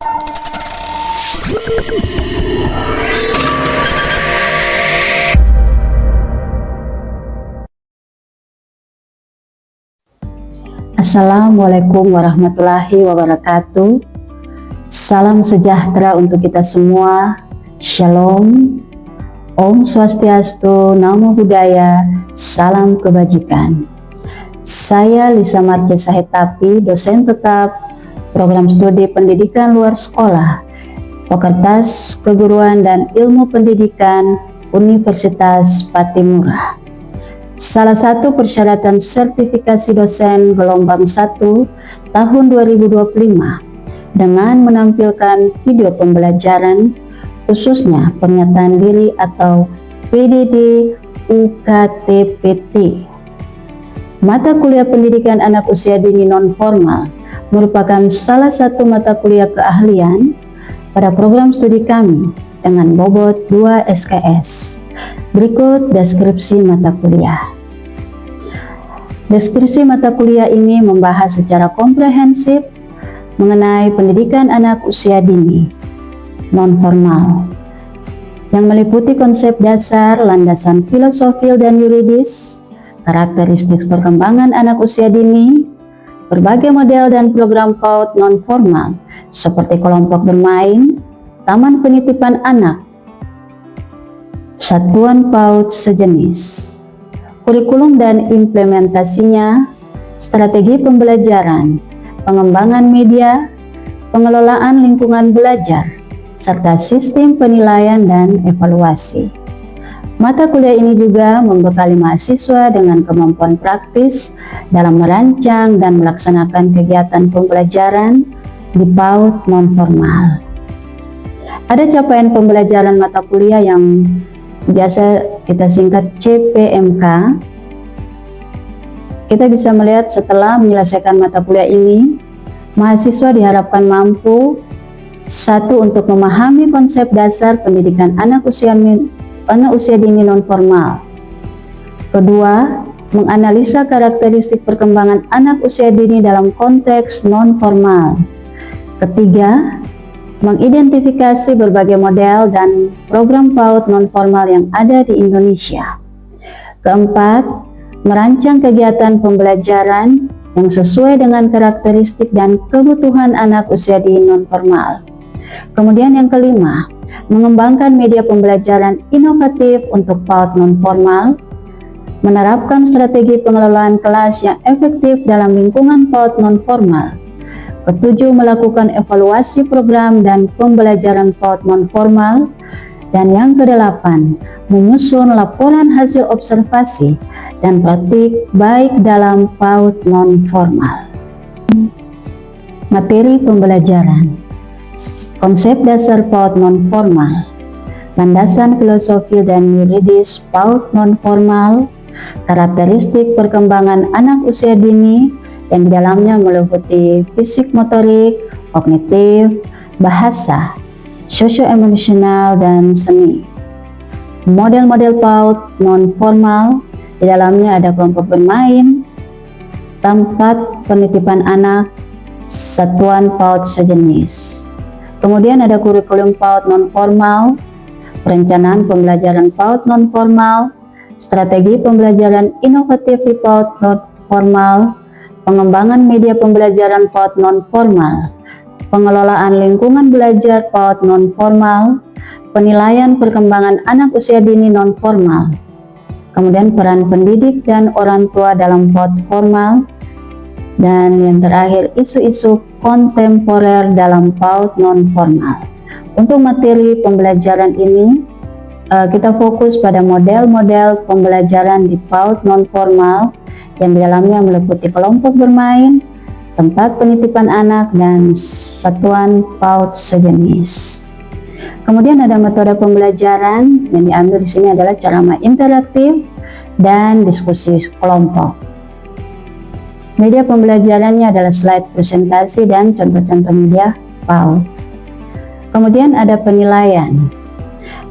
Assalamualaikum warahmatullahi wabarakatuh. Salam sejahtera untuk kita semua. Shalom. Om Swastiastu, Namo Buddhaya, salam kebajikan. Saya Lisa Marce Sahetapi, dosen tetap program studi pendidikan luar sekolah, Fakultas Keguruan dan Ilmu Pendidikan Universitas Patimura. Salah satu persyaratan sertifikasi dosen gelombang 1 tahun 2025 dengan menampilkan video pembelajaran khususnya pernyataan diri atau PDD UKTPT. Mata kuliah pendidikan anak usia dini non formal merupakan salah satu mata kuliah keahlian pada program studi kami dengan bobot 2 SKS. Berikut deskripsi mata kuliah. Deskripsi mata kuliah ini membahas secara komprehensif mengenai pendidikan anak usia dini non-formal yang meliputi konsep dasar, landasan filosofil dan yuridis, karakteristik perkembangan anak usia dini, berbagai model dan program PAUD non-formal seperti kelompok bermain, taman penitipan anak, satuan PAUD sejenis, kurikulum dan implementasinya, strategi pembelajaran, pengembangan media, pengelolaan lingkungan belajar, serta sistem penilaian dan evaluasi. Mata kuliah ini juga membekali mahasiswa dengan kemampuan praktis dalam merancang dan melaksanakan kegiatan pembelajaran di PAUD non-formal. Ada capaian pembelajaran mata kuliah yang biasa kita singkat CPMK. Kita bisa melihat setelah menyelesaikan mata kuliah ini, mahasiswa diharapkan mampu: 1. Untuk memahami konsep dasar pendidikan anak usia dini non-formal. 2. Menganalisa karakteristik perkembangan anak usia dini dalam konteks non-formal. 3. Mengidentifikasi berbagai model dan program PAUD non-formal yang ada di Indonesia. 4. Merancang kegiatan pembelajaran yang sesuai dengan karakteristik dan kebutuhan anak usia dini non-formal. Kemudian yang kelima, mengembangkan media pembelajaran inovatif untuk PAUD non-formal, menerapkan strategi pengelolaan kelas yang efektif dalam lingkungan PAUD non-formal. 7. Melakukan evaluasi program dan pembelajaran PAUD non-formal. Dan yang ke-8, menyusun laporan hasil observasi dan praktik baik dalam PAUD non-formal. Materi pembelajaran: konsep dasar PAUD non-formal, landasan filosofi dan yuridis PAUD non-formal, karakteristik perkembangan anak usia dini yang di dalamnya meliputi fisik motorik, kognitif, bahasa, sosio-emosional, dan seni. Model-model PAUD non-formal, di dalamnya ada kelompok bermain, tempat penitipan anak, satuan PAUD sejenis. Kemudian ada kurikulum PAUD non-formal, perencanaan pembelajaran PAUD non-formal, strategi pembelajaran inovatif di PAUD non-formal, pengembangan media pembelajaran PAUD non-formal, pengelolaan lingkungan belajar PAUD non-formal, penilaian perkembangan anak usia dini non-formal, kemudian peran pendidik dan orang tua dalam PAUD formal, dan yang terakhir isu-isu kontemporer dalam PAUD non-formal. Untuk materi pembelajaran ini, kita fokus pada model-model pembelajaran di PAUD non-formal yang di dalamnya meliputi kelompok bermain, tempat penitipan anak, dan satuan PAUD sejenis. Kemudian ada metode pembelajaran yang diambil di sini adalah cara interaktif dan diskusi kelompok. Media pembelajarannya adalah slide presentasi dan contoh-contoh media PAUD. Kemudian ada penilaian.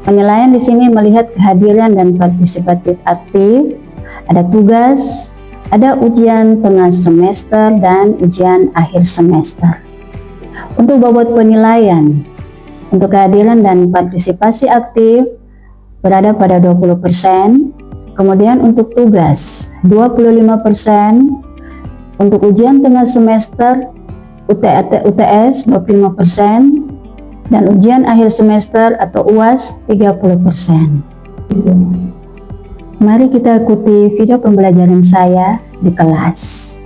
Penilaian di sini melihat kehadiran dan partisipatif aktif, ada tugas, ada ujian tengah semester dan ujian akhir semester. Untuk bobot penilaian, untuk kehadiran dan partisipasi aktif berada pada 20%, kemudian untuk tugas 25%, untuk ujian tengah semester UTS 25%, dan ujian akhir semester atau UAS 30%. Mari kita ikuti video pembelajaran saya di kelas.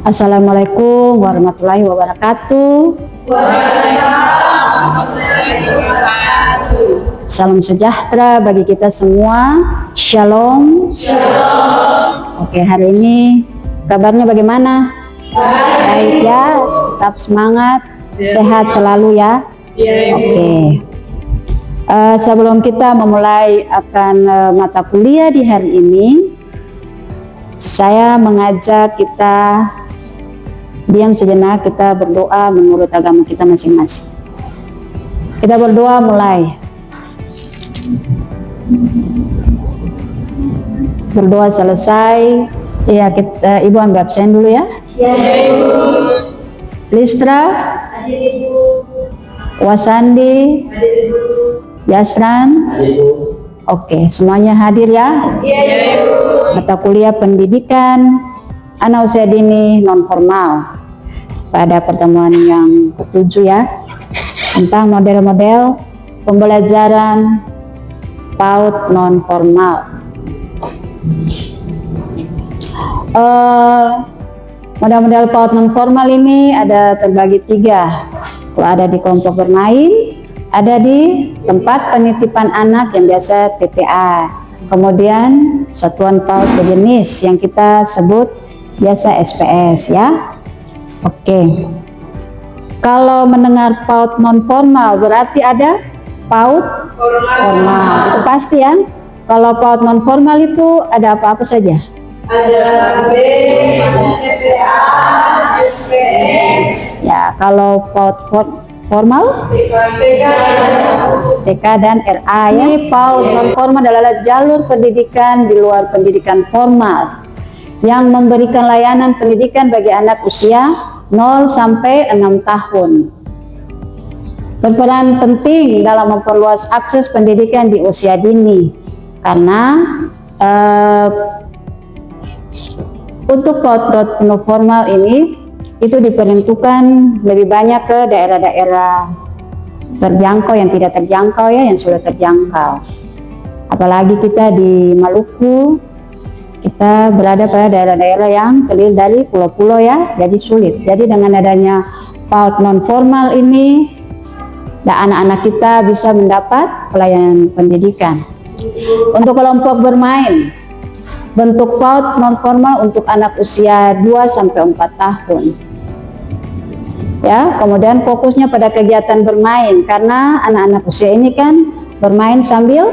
Assalamualaikum warahmatullahi wabarakatuh. Salam sejahtera bagi kita semua. Shalom. Oke, hari ini kabarnya bagaimana? Baik ya, tetap semangat, sehat selalu ya. Oke. Sebelum kita memulai akan mata kuliah di hari ini, saya mengajak kita diam sejenak, kita berdoa menurut agama kita masing-masing. Kita berdoa mulai. Berdoa selesai, ya kita Ibu ambil absen dulu ya. Ya, Ibu. Listra, hadir Ibu. Wasandi, hadir Ibu. Yasran, hadir Ibu. Oke, semuanya hadir ya. Ya, Ibu. Mata kuliah pendidikan anak usia dini non formal pada pertemuan yang ke-7 ya, tentang model-model pembelajaran PAUD non formal. Model-model PAUD non formal ini ada terbagi 3. Kalau ada di kelompok bermain, ada di tempat penitipan anak yang biasa TPA, kemudian satuan PAUD sejenis yang kita sebut biasa SPS ya. Oke. Kalau mendengar PAUD non formal berarti ada PAUD formal. Itu pasti ya. Kalau PAUD non formal itu ada apa-apa saja? Ada B, ada TPA, SPS. Ya, kalau PAUD formal TK dan RA ya. PAUD non formal adalah jalur pendidikan di luar pendidikan formal yang memberikan layanan pendidikan bagi anak usia 0 sampai 6 tahun. Berperan penting dalam memperluas akses pendidikan di usia dini, karena untuk PAUD non formal ini itu diperuntukkan lebih banyak ke daerah-daerah terjangkau yang tidak terjangkau ya, yang sudah terjangkau. Apalagi kita di Maluku, kita berada pada daerah-daerah yang terdiri dari pulau-pulau ya, jadi sulit. Jadi dengan adanya PAUD non formal ini, anak-anak kita bisa mendapat pelayanan pendidikan. Untuk kelompok bermain, bentuk PAUD non formal untuk anak usia 2 sampai 4 tahun. Ya, kemudian fokusnya pada kegiatan bermain, karena anak-anak usia ini kan bermain sambil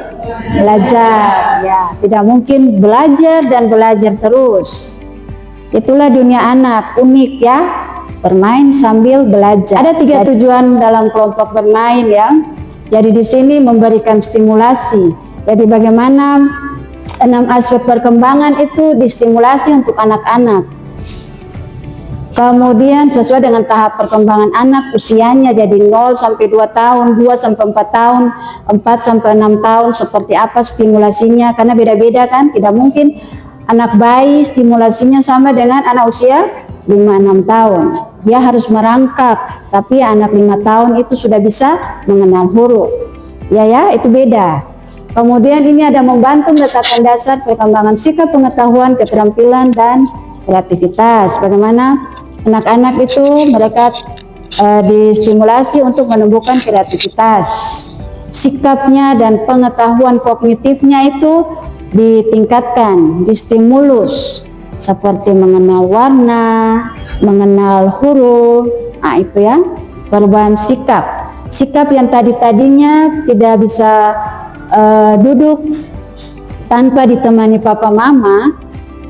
belajar ya, tidak mungkin belajar dan belajar terus. Itulah dunia anak, unik ya, bermain sambil belajar. Ada 3 tujuan dalam kelompok bermain ya. Jadi di sini memberikan stimulasi. Jadi bagaimana 6 aspek perkembangan itu distimulasi untuk anak-anak. Kemudian sesuai dengan tahap perkembangan anak usianya, jadi 0 sampai 2 tahun, 2 sampai 4 tahun, 4 sampai 6 tahun, seperti apa stimulasinya, karena beda-beda kan, tidak mungkin anak bayi stimulasinya sama dengan anak usia 5-6 tahun. Dia harus merangkak, tapi anak 5 tahun itu sudah bisa mengenal huruf. Ya, itu beda. Kemudian ini ada membantu meletakkan dasar perkembangan sikap, pengetahuan, keterampilan, dan kreativitas. Bagaimana anak-anak itu mereka distimulasi untuk menumbuhkan kreativitas, sikapnya dan pengetahuan kognitifnya itu ditingkatkan, distimulus, seperti mengenal warna, mengenal huruf. Nah itu ya, perubahan sikap. Sikap yang tadinya tidak bisa duduk tanpa ditemani papa mama,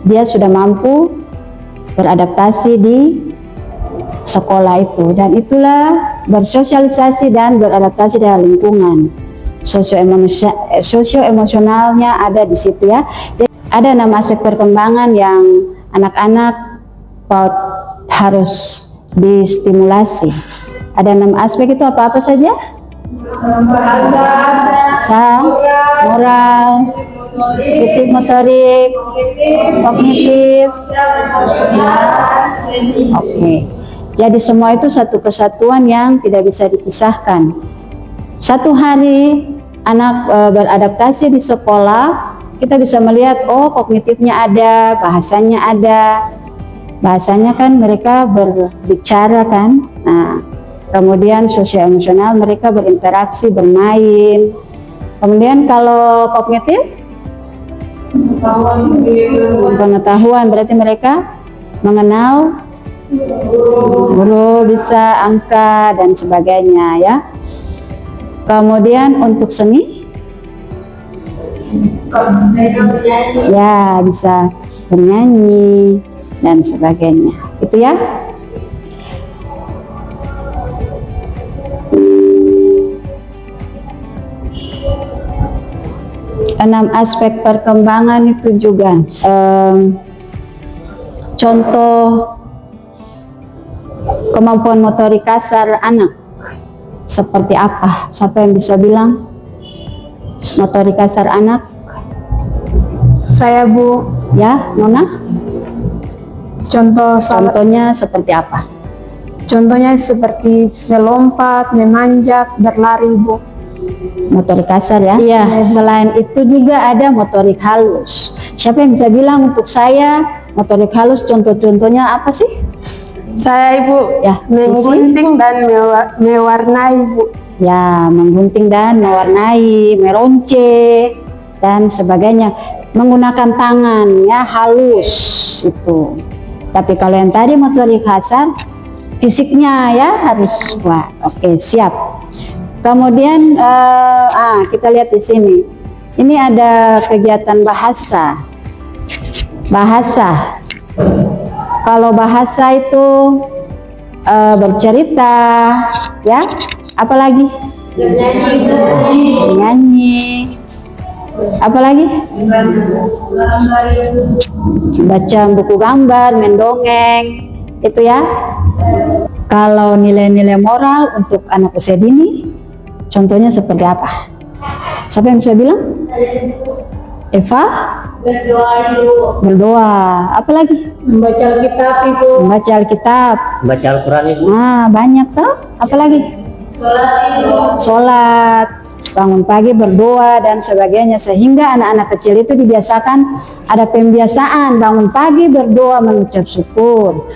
dia sudah mampu beradaptasi di sekolah itu, dan itulah bersosialisasi dan beradaptasi dalam lingkungan. Sosio-emosionalnya ada di situ ya. Jadi ada 6 aspek perkembangan yang anak-anak PAUD harus distimulasi. Ada 6 aspek, itu apa-apa saja? Bahasa, moral, fisik motorik, kognitif. Oke. Jadi semua itu satu kesatuan yang tidak bisa dipisahkan. Satu hari anak beradaptasi di sekolah, kita bisa melihat, oh kognitifnya ada, bahasanya ada. Bahasanya kan mereka berbicara kan. Nah, kemudian sosial emosional mereka berinteraksi, bermain. Kemudian kalau kognitif, pengetahuan, berarti mereka mengenal guru, bisa angka dan sebagainya ya. Kemudian untuk seni, ya bisa bernyanyi dan sebagainya, itu ya. Enam aspek perkembangan itu juga contoh kemampuan motorik kasar anak seperti apa? Siapa yang bisa bilang motorik kasar anak? Saya, Bu. Ya, Nona? Contohnya seperti apa? Contohnya seperti melompat, memanjat, berlari, Bu. Motorik kasar ya? Iya, selain itu juga ada motorik halus. Siapa yang bisa bilang untuk saya motorik halus contoh-contohnya apa sih? Saya, Ibu, Ya, menggunting dan mewarnai, Bu. Ya, menggunting dan mewarnai, meronce dan sebagainya. Menggunakan tangan ya, halus itu. Tapi kalau yang tadi motorik kasar, fisiknya ya harus kuat. Oke, siap. Kemudian kita lihat di sini. Ini ada kegiatan bahasa. Bahasa. Kalau bahasa itu bercerita, ya. Apalagi? Nyanyi. Apalagi? Baca buku gambar, mendongeng, itu ya. Kalau nilai-nilai moral untuk anak usia dini, contohnya seperti apa? Siapa yang bisa bilang? Eva? Berdoa. Apalagi? Membaca Alkitab, Ibu. Membaca Alkitab. Baca Al-Quran, Ibu. Nah, banyak tuh. Apalagi? Sholat, bangun pagi berdoa dan sebagainya, sehingga anak-anak kecil itu dibiasakan, ada pembiasaan bangun pagi berdoa, mengucap syukur.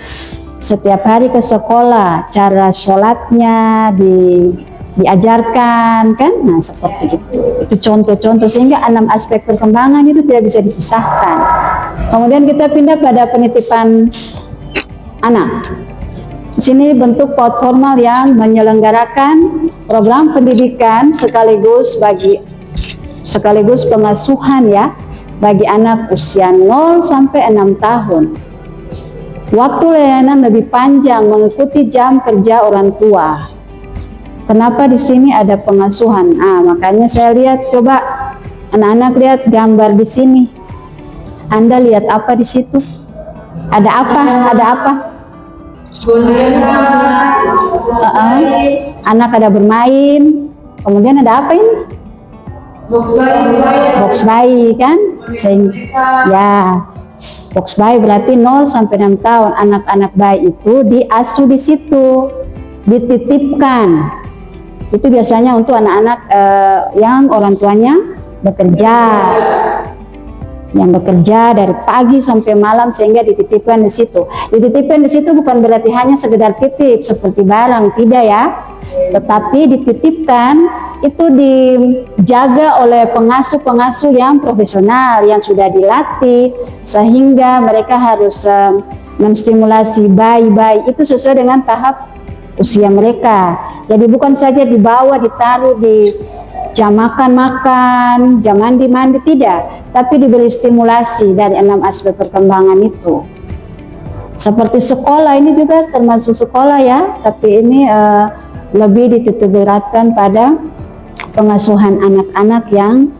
Setiap hari ke sekolah, cara sholatnya diajarkan kan. Nah, seperti itu contoh-contoh, sehingga 6 aspek perkembangan itu tidak bisa dipisahkan. Kemudian kita pindah pada penitipan anak. Di sini bentuk PAUD formal yang menyelenggarakan program pendidikan sekaligus pengasuhan ya bagi anak usia 0 sampai 6 tahun. Waktu layanan lebih panjang mengikuti jam kerja orang tua. Kenapa di sini ada pengasuhan? Makanya saya lihat, coba anak-anak lihat gambar di sini. Anda lihat apa di situ? Ada apa? Ada apa? Anak ada bermain. Kemudian ada apa ini? Box bayi kan? Ya. Box bayi berarti 0 sampai 6 tahun. Anak-anak bayi itu diasuh di situ, dititipkan. Itu biasanya untuk anak-anak yang orang tuanya bekerja, yang bekerja dari pagi sampai malam, sehingga dititipkan di situ. Dititipkan di situ bukan berarti hanya sekedar titip seperti barang, tidak ya. Tetapi dititipkan itu dijaga oleh pengasuh-pengasuh yang profesional, yang sudah dilatih, sehingga mereka harus menstimulasi bayi-bayi itu sesuai dengan tahap usia mereka. Jadi bukan saja dibawa, ditaruh di jam makan, jam mandi, tidak, tapi diberi stimulasi dari 6 aspek perkembangan itu. Seperti sekolah, ini juga termasuk sekolah ya, tapi ini lebih dititikberatkan pada pengasuhan anak-anak yang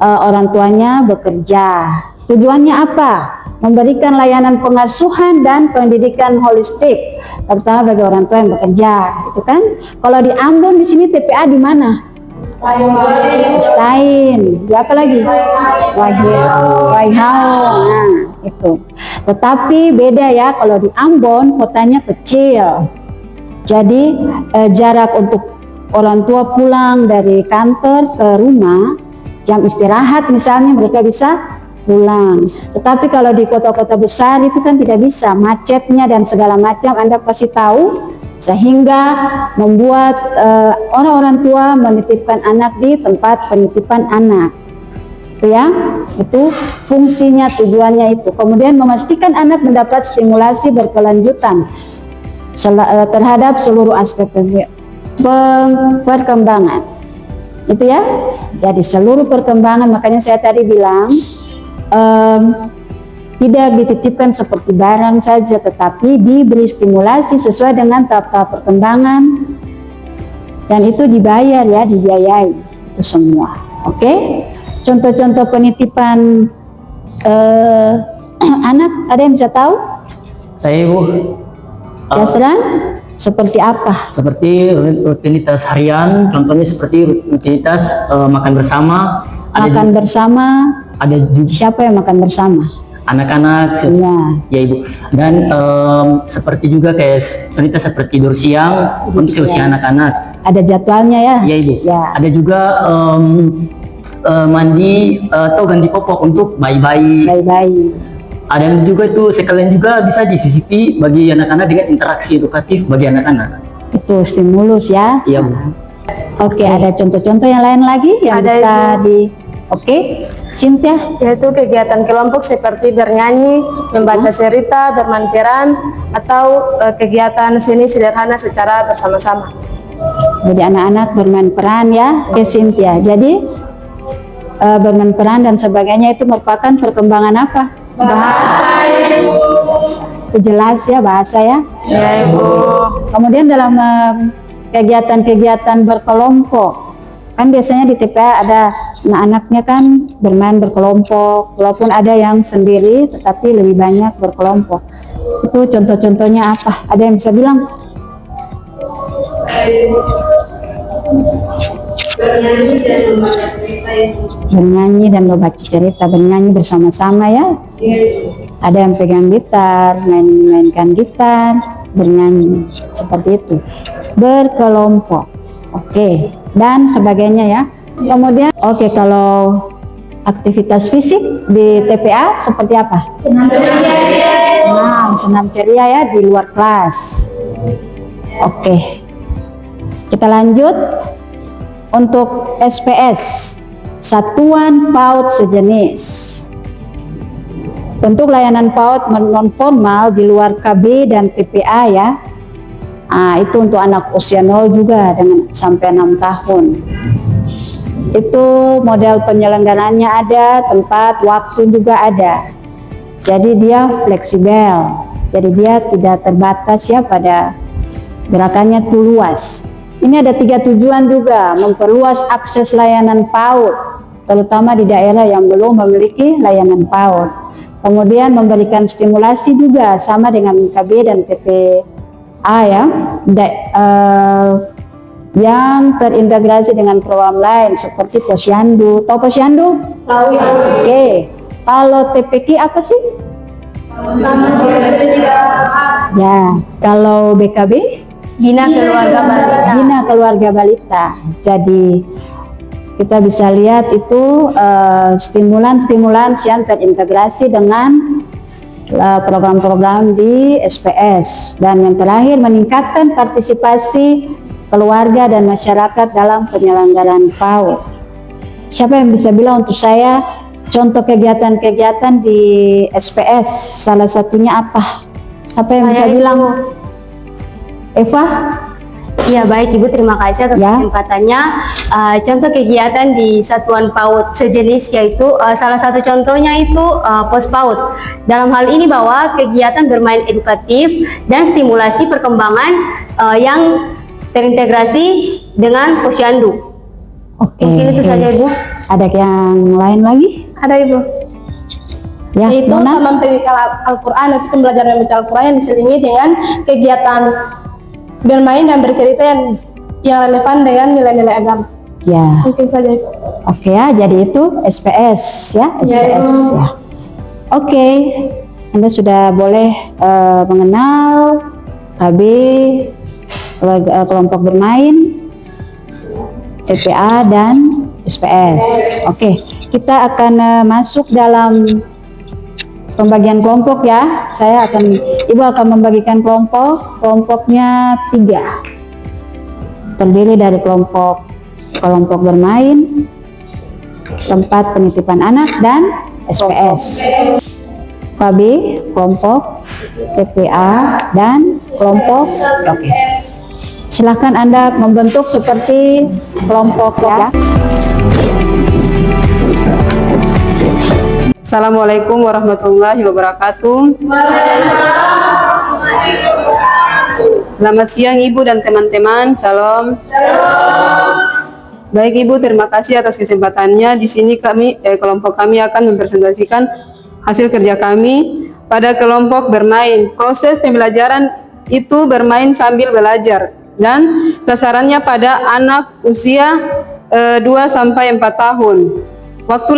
orang tuanya bekerja. Tujuannya apa? memberikan layanan pengasuhan dan pendidikan holistik, terutama bagi orang tua yang bekerja, gitu kan? Kalau di Ambon di sini TPA di mana? Stain, di apa lagi? Waihao. Nah, itu. Tetapi beda ya, kalau di Ambon kotanya kecil. Jadi jarak untuk orang tua pulang dari kantor ke rumah, jam istirahat misalnya mereka bisa pulang. Tetapi kalau di kota-kota besar itu kan tidak bisa, macetnya dan segala macam Anda pasti tahu, sehingga membuat orang-orang tua menitipkan anak di tempat penitipan anak. Itu ya, itu fungsinya, tujuannya itu. Kemudian memastikan anak mendapat stimulasi berkelanjutan terhadap seluruh aspek perkembangan. Itu ya. Jadi seluruh perkembangan, makanya saya tadi bilang tidak dititipkan seperti barang saja, tetapi diberi stimulasi sesuai dengan tahap-tahap perkembangan, dan itu dibayar ya, dibiayai itu semua. Oke? Contoh-contoh penitipan anak, ada yang bisa tahu? Saya Ibu. Jasran, seperti apa? Seperti rutinitas harian, contohnya seperti rutinitas makan bersama. Makan bersama. Ada juga Siapa yang makan bersama? anak-anak Semua. ya Ibu, dan seperti juga kayak cerita seperti tidur siang untuk usia anak-anak. Ada jadwalnya ya? Ya Ibu. Ya. Ada juga mandi atau ganti popok untuk bayi-bayi. Bayi-bayi. Ada yang juga itu sekalian juga bisa disisipi bagi anak-anak dengan interaksi edukatif bagi anak-anak. Itu stimulus ya? Iya Bu. Oke, ada contoh-contoh yang lain lagi yang Ada, bisa Ibu. di... Oke, Cynthia. Yaitu kegiatan kelompok seperti bernyanyi, membaca cerita, bermain peran, atau kegiatan seni sederhana secara bersama-sama. Jadi anak-anak bermain peran ya, Cynthia. Jadi bermain peran dan sebagainya itu merupakan perkembangan apa? Bahasa. Itu jelas ya, bahasa ya. Ya Ibu. Kemudian dalam kegiatan-kegiatan berkelompok, kan biasanya di TPA ada anak-anaknya kan bermain berkelompok, walaupun ada yang sendiri tetapi lebih banyak berkelompok. Itu contoh-contohnya apa? Ada yang bisa bilang? Bernyanyi dan membaca cerita, bernyanyi bersama-sama ya. Ada yang pegang gitar, mainkan gitar, bernyanyi, seperti itu. Berkelompok, oke, dan sebagainya ya. Kemudian, oke, kalau aktivitas fisik di TPA seperti apa? Senam ceria. Nah, senam ceria ya di luar kelas. Oke, kita lanjut. Untuk SPS, Satuan PAUD Sejenis. Untuk layanan PAUD non formal di luar KB dan TPA ya. Itu untuk anak usia 0 juga dengan sampai 6 tahun. Itu model penyelenggarannya ada, tempat, waktu juga ada. Jadi dia fleksibel. Jadi dia tidak terbatas ya pada gerakannya tuh luas. Ini ada 3 tujuan juga, memperluas akses layanan PAUD, terutama di daerah yang belum memiliki layanan PAUD. Kemudian memberikan stimulasi juga, sama dengan KB dan TPA ya, yang terintegrasi dengan program lain seperti Posyandu. Tahu Posyandu? Tahu ya. Oke, kalau TPQ apa sih? Ya, kalau BKB? Bina Keluarga Balita. Bina Keluarga Balita. Jadi kita bisa lihat itu stimulan-stimulan yang terintegrasi dengan program-program di SPS. Dan yang terakhir, meningkatkan partisipasi keluarga dan masyarakat dalam penyelenggaraan PAUD. Siapa yang bisa bilang untuk saya contoh kegiatan-kegiatan di SPS salah satunya apa? Siapa yang bisa bilang? Eva? Iya baik Ibu, terima kasih atas Ya. kesempatannya. Contoh kegiatan di Satuan PAUD Sejenis yaitu salah satu contohnya itu pos PAUD. Dalam hal ini bahwa kegiatan bermain edukatif dan stimulasi perkembangan yang terintegrasi dengan Posyandu. Oke. Mungkin itu saja Ibu. Ada yang lain lagi? Ada Ibu. Ya, yaitu Nona? Taman Pendidikan Al-Quran, itu pembelajaran membaca Al-Quran yang diselingi dengan kegiatan bermain dan bercerita yang relevan dengan nilai-nilai agama. Ya. Mungkin saja. Oke ya, jadi itu SPS ya, SPS Ibu. ya. Oke, Anda sudah boleh mengenal KB, kelompok bermain, TPA dan SPS. Oke, kita akan masuk dalam pembagian kelompok ya. Ibu akan membagikan kelompoknya 3. Terdiri dari kelompok bermain, tempat penitipan anak, dan SPS. KB, kelompok, TPA, dan kelompok. Oke. Silahkan Anda membentuk seperti kelompok ya. Assalamualaikum warahmatullahi wabarakatuh. Selamat siang Ibu dan teman-teman. Shalom. Baik Ibu, terima kasih atas kesempatannya. Di sini kelompok kami akan mempresentasikan hasil kerja kami pada kelompok bermain. Proses pembelajaran itu bermain sambil belajar dan sasarannya pada anak usia 2-4 tahun. Waktu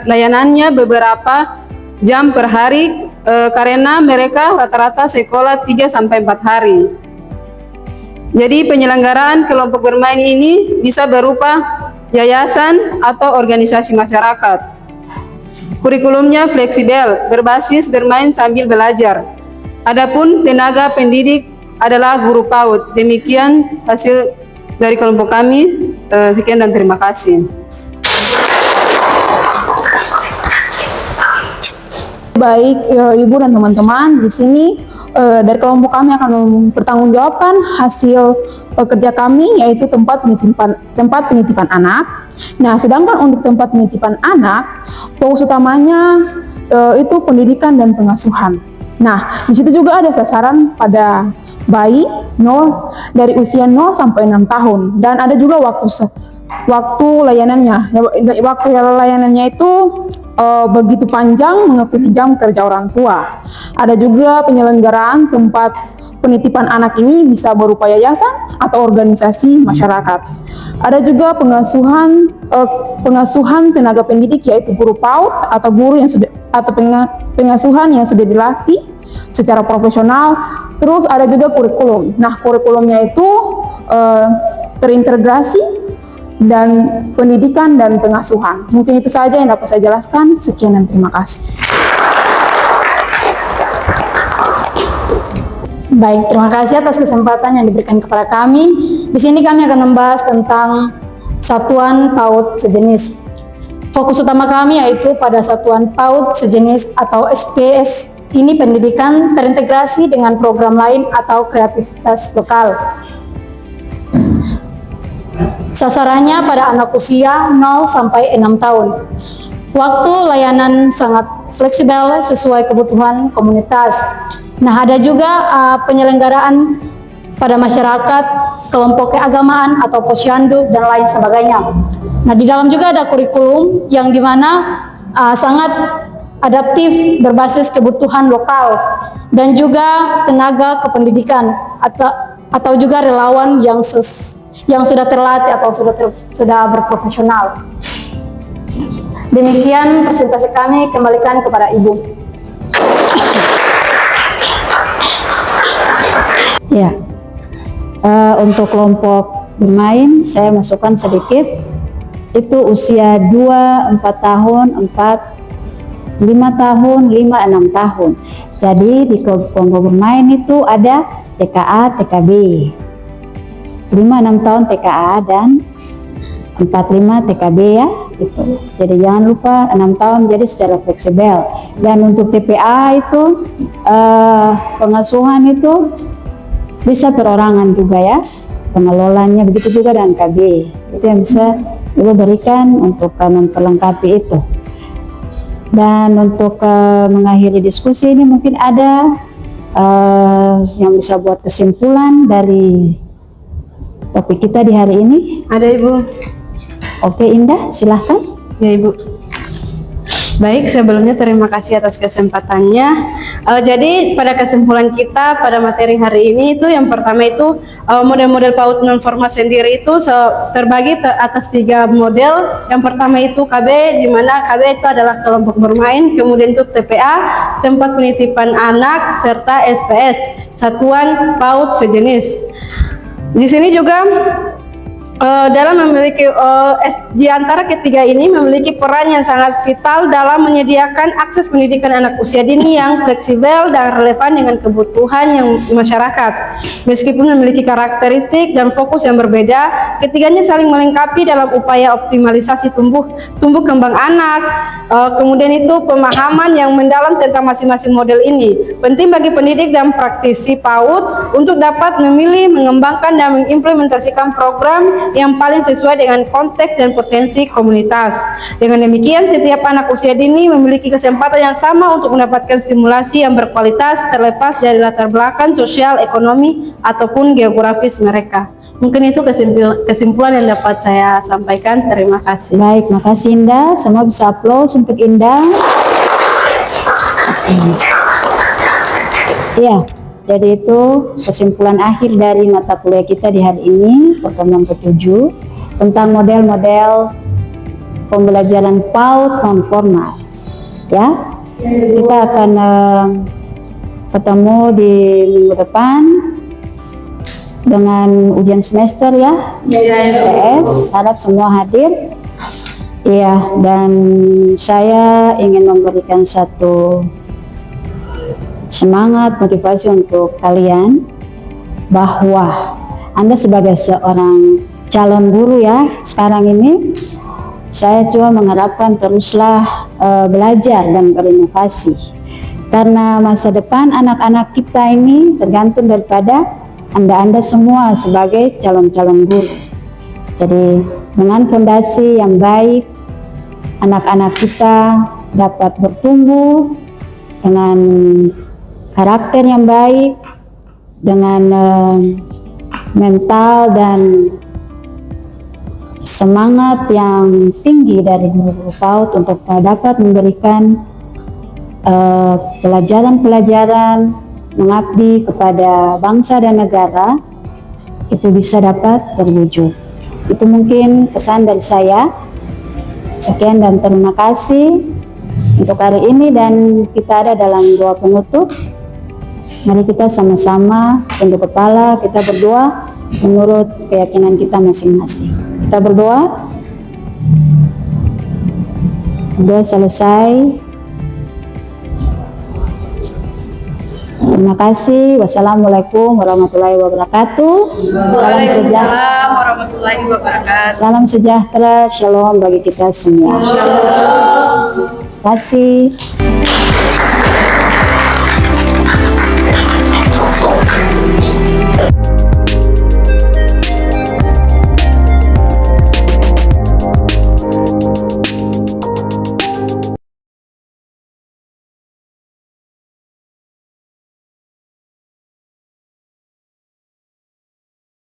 layanannya beberapa jam per hari karena mereka rata-rata sekolah 3-4 hari. Jadi penyelenggaraan kelompok bermain ini bisa berupa yayasan atau organisasi masyarakat. Kurikulumnya fleksibel, berbasis bermain sambil belajar. Adapun tenaga pendidik adalah guru PAUD. Demikian hasil dari kelompok kami. Sekian dan terima kasih. Baik Ibu dan teman-teman, di sini dari kelompok kami akan mempertanggungjawabkan hasil kerja kami, yaitu tempat penitipan anak. Nah, sedangkan untuk tempat penitipan anak, fokus utamanya itu pendidikan dan pengasuhan. Nah, di situ juga ada sasaran pada bayi dari usia 0 sampai 6 tahun, dan ada juga waktu layanannya. Waktu layanannya itu begitu panjang mengikuti jam kerja orang tua. Ada juga penyelenggaraan tempat penitipan anak ini bisa berupa yayasan atau organisasi masyarakat. Ada juga pengasuhan tenaga pendidik, yaitu guru PAUD atau guru yang sudah pengasuhan yang sudah dilatih secara profesional. Terus ada juga kurikulum. Nah, kurikulumnya itu terintegrasi dan pendidikan dan pengasuhan. Mungkin itu saja yang dapat saya jelaskan. Sekian dan terima kasih. Baik, terima kasih atas kesempatan yang diberikan kepada kami. Di sini kami akan membahas tentang satuan PAUD sejenis. Fokus utama kami yaitu pada satuan PAUD sejenis atau SPS. Ini pendidikan terintegrasi dengan program lain atau kreativitas lokal. Sasarannya pada anak usia 0 sampai 6 tahun. Waktu layanan sangat fleksibel sesuai kebutuhan komunitas. Nah, ada juga penyelenggaraan pada masyarakat, kelompok keagamaan atau posyandu dan lain sebagainya. Nah, di dalam juga ada kurikulum yang dimana sangat adaptif berbasis kebutuhan lokal dan juga tenaga kependidikan atau juga relawan yang sudah terlatih atau sudah berprofesional. Demikian presentasi kami, kembalikan kepada Ibu. Ya, untuk kelompok bermain saya masukkan sedikit. Itu usia 2-4 tahun, 4-5 tahun, 5-6 tahun. Jadi di kelompok bermain itu ada TKA, TKB. 5-6 tahun TKA dan 4-5 TKB ya, gitu. Jadi jangan lupa 6 tahun jadi secara fleksibel. Dan untuk TPA itu pengasuhan itu bisa perorangan juga ya, pengelolanya begitu juga dengan KB. Itu yang bisa Ibu berikan untuk memperlengkapi itu. Dan untuk mengakhiri diskusi ini mungkin ada yang bisa buat kesimpulan dari topik kita di hari ini. Ada Ibu. Oke Indah, silahkan. Ya Ibu. Baik, sebelumnya terima kasih atas kesempatannya. Jadi pada kesimpulan kita pada materi hari ini itu yang pertama itu model-model PAUD non formal sendiri itu terbagi atas 3 model. Yang pertama itu KB, di mana KB itu adalah kelompok bermain, kemudian itu TPA, tempat penitipan anak, serta SPS, satuan PAUD sejenis. Di sini juga dalam memiliki di antara ketiga ini memiliki peran yang sangat vital dalam menyediakan akses pendidikan anak usia dini yang fleksibel dan relevan dengan kebutuhan yang masyarakat. Meskipun memiliki karakteristik dan fokus yang berbeda, ketiganya saling melengkapi dalam upaya optimalisasi tumbuh kembang anak. Kemudian itu pemahaman yang mendalam tentang masing-masing model ini penting bagi pendidik dan praktisi PAUD untuk dapat memilih, mengembangkan dan mengimplementasikan program yang paling sesuai dengan konteks dan potensi komunitas. Dengan demikian, setiap anak usia dini memiliki kesempatan yang sama untuk mendapatkan stimulasi yang berkualitas terlepas dari latar belakang sosial, ekonomi, ataupun geografis mereka. Mungkin itu kesimpulan yang dapat saya sampaikan. Terima kasih. Baik, makasih Indah. Semua bisa aplaus untuk Indah. Iya. Jadi itu kesimpulan akhir dari mata kuliah kita di hari ini, pertemuan ke-7 tentang model-model pembelajaran PAUD non formal. Ya, kita akan ketemu di minggu depan dengan ujian semester ya, PS. Harap semua hadir. Iya, dan saya ingin memberikan satu semangat motivasi untuk kalian bahwa Anda sebagai seorang calon guru ya sekarang ini, saya cuma mengharapkan teruslah belajar dan berinovasi, karena masa depan anak-anak kita ini tergantung daripada Anda semua sebagai calon-calon guru. Jadi dengan fondasi yang baik, anak-anak kita dapat bertumbuh dengan karakter yang baik, dengan mental dan semangat yang tinggi dari guru-guru PAUD untuk dapat memberikan pelajaran-pelajaran mengabdi kepada bangsa dan negara, itu bisa dapat terwujud. Itu mungkin pesan dari saya. Sekian dan terima kasih untuk hari ini, dan kita ada dalam doa penutup. Mari kita sama-sama tunduk kepala, kita berdoa menurut keyakinan kita masing-masing. Kita berdoa. Doa selesai. Terima kasih. Wassalamualaikum warahmatullahi wabarakatuh. Salam sejahtera. Warahmatullahi wabarakatuh. Salam sejahtera, shalom bagi kita semua. Terima kasih.